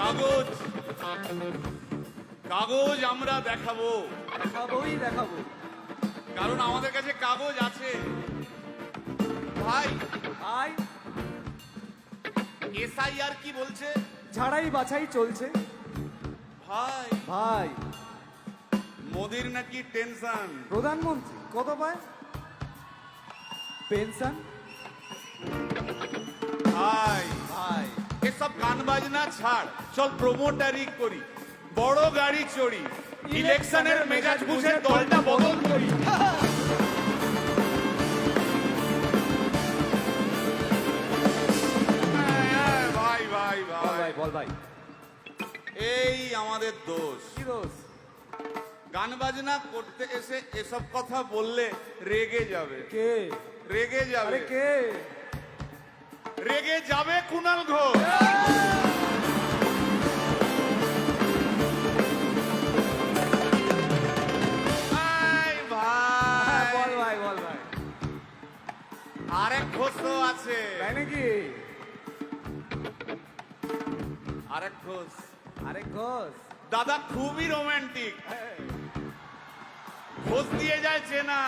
কাগজ কাগজ আমরা দেখাবো, দেখাবো, কারণ আমাদের কাছে কাগজ আছে। ভাই ভাই এসআইআর কি বলছে? ঝাড়াই বাছাই চলছে। ভাই ভাই মোদির নাকি টেনশন। প্রধানমন্ত্রী কত পায় পেনশন? ভাই ভাই এসব গান বাজনা ছাড়, চল প্রমোটারি করি, বড় গাড়ি চড়ি, ইলেকশনের মেজাজ বুঝে দলটা বদল করি। ভাই ভাই ভাই বল ভাই, এই আমাদের দোষ। কি দোষ? গান বাজনা করতে এসে এসব কথা বললে রেগে যাবে। কে? রেগে যাবে। আরে কে? রেগে যাবে কুণাল ঘোষ। ভাই ভাই বল ভাই, বল ভাই। আরেক ঘোষ তো আছে। তাই নাকি? আরেক ঘোষ আরে ঘোষ দাদা খুবই রোমান্টিক, ঘোষ দিয়ে যায় চেনা।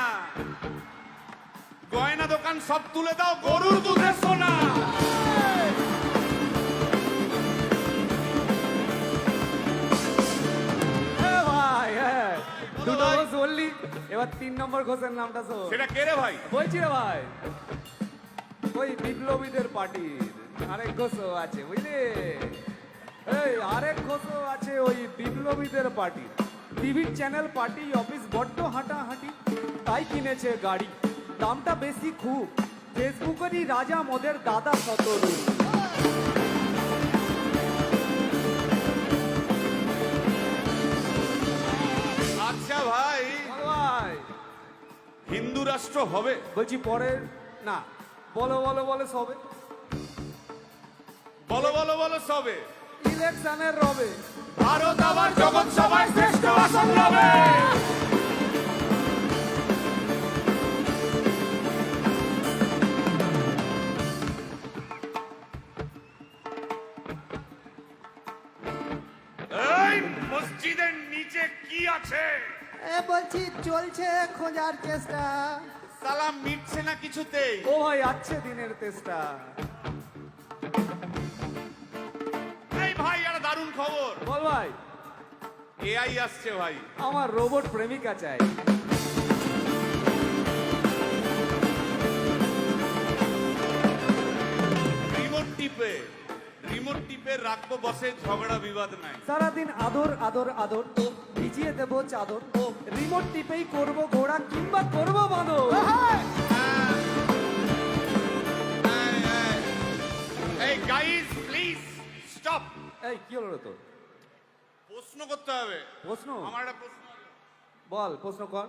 গয়না দোকান সব তুলে দাও, গরুর দুধের সোনা। ভাই, দুটো ঘোষ বললি, এবার 3 নম্বর ঘোষের নামটা শোন। সেটা কে রে ভাই? বলছি রে ভাই, ওই বিপ্লবীদের পার্টির আরেক ঘোষও আছে, বুঝলি? এই আরেক ঘোষও আছে ওই বিপ্লবীদের পার্টি। টিভির চ্যানেল পার্টি অফিস বড্ড হাঁটাহাঁটি, তাই কিনেছে গাড়ি, দামটা বেশি খুব। ফেসবুকেরই রাজা মদের দাদা শতরূপ। আচ্ছা ভাই, ভাই হিন্দু রাষ্ট্র হবে? বলছি পরে না, বলো বলো বলো সবে, বলো বলো বলো সবে। ইলেকশনের রবে ভারত আবার জগৎ সভায় শ্রেষ্ঠ আসন লবে। এই মসজিদের নিচে কি আছে? বলছি চলছে খোঁজার চেষ্টা। সালাম মিটছে না কিছুতেই। ও ভাই আছে দিনের চেষ্টা। এই ভাই একটা দারুণ খবর, বল ভাই। এআই আসছে ভাই। আমার রোবট প্রেমিকা চাই। রিমোট টিপে রাখবো বসে, ঝগড়া বিবাদ নাই। সারাদিন আদর আদর আদর, ভিজিয়ে দেবো চাদর, রিমোট টিপেই করবো ঘোড়া কিংবা করবো বাঁদর। এই গাইস প্লিজ স্টপ। এই কি হলো রে তোর? প্রশ্ন করতে হবে। প্রশ্ন? আমার একটা প্রশ্ন আছে। বল, প্রশ্ন কর।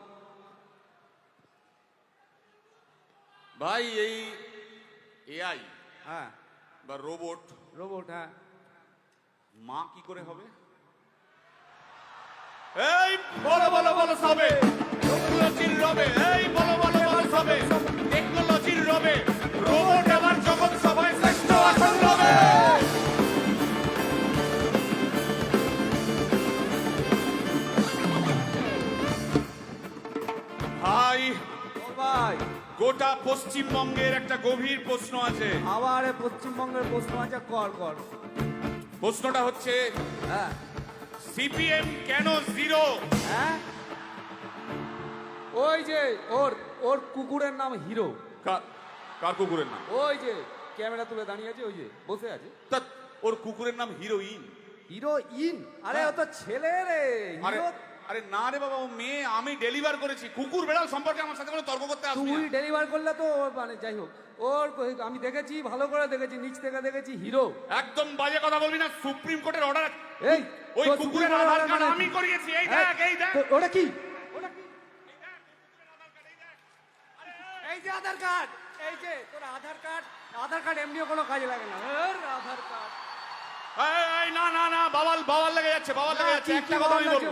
ভাই এই এআই হ্যাঁ, বা রোবট, রোবট, হ্যাঁ। মা কি করে হবে? এই বলো বলো বলো সবে, টেকনোলজির রবে। এই বলো বলো বলো সবে, টেকনোলজির রবে। রোবট আবার জগৎ সভায় শ্রেষ্ঠ আসন লবে। ভাই বল ভাই। গোটা পশ্চিমবঙ্গের একটা গভীর প্রশ্ন আছে। আবার এ পশ্চিমবঙ্গের প্রশ্ন আছে, কর কর। প্রশ্নটা হচ্ছে, হ্যাঁ সিপিএম কেন জিরো? হ্যাঁ, ওই যে ওর ওর কুকুরের নাম হিরো। কার কুকুরের নাম? ওই যে ক্যামেরা তুলে দাঁড়িয়ে আছে, ওই যে বসে আছে। তা ওর কুকুরের নাম হিরোইন। হিরোইন? আরে ও তো ছেলে রে। আরে হিরো আরে না রে বাবা, ও মেয়ে। আমি ডেলিভার করেছি। কুকুর বেড়াল সম্পর্কে আমার সাথে কোনো তর্ক করতে আসবি তুই না। ডেলিভার করলে তো মানে যাই হোক, ওর আমি দেখেছি, ভালো করে দেখেছি, নিচ থেকে দেখেছি, হিরো। একদম বাজে কথা বলবি না। সুপ্রিম কোর্টের অর্ডার। এই ওই তোর কুকুরের সুপ্রিম আধার কোর্টের কার্ড order আমি মানে করিয়েছি। এই হ্যাঁ, দেখ, এই দেখ। ওটা কি? এই যে আধার কার্ড, এই যে তোর আধার কার্ড। আধার কার্ড এমনিও কোনো কাজে লাগে না। আধার কার্ড। এই না না না, বাবাল বাবাল লেগে যাচ্ছে, বাবাল লেগে যাচ্ছে। একটা কথা আমি বলবো,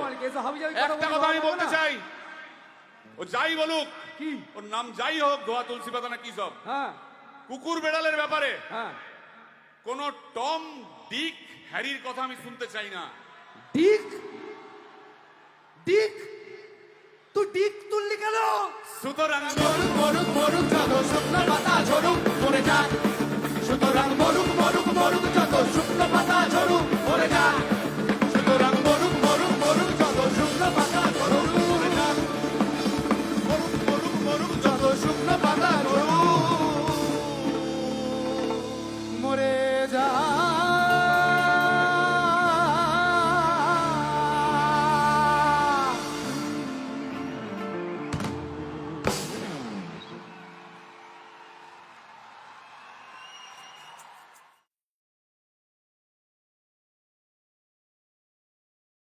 একটা কথা আমি বলতে চাই। ও যাই বলুক, কি ওর নাম যাই হোক, ধোয়া তুলসী পাতা না কি সব, হ্যাঁ কুকুর বেড়ালের ব্যাপারে হ্যাঁ কোন টম ডিক হ্যারির কথা আমি শুনতে চাই না। ডিক ডিক তুই ডিক তুললি কেন? সুতরাং মরুক মরুক মরুক যত শুকনো পাতা ঝরুক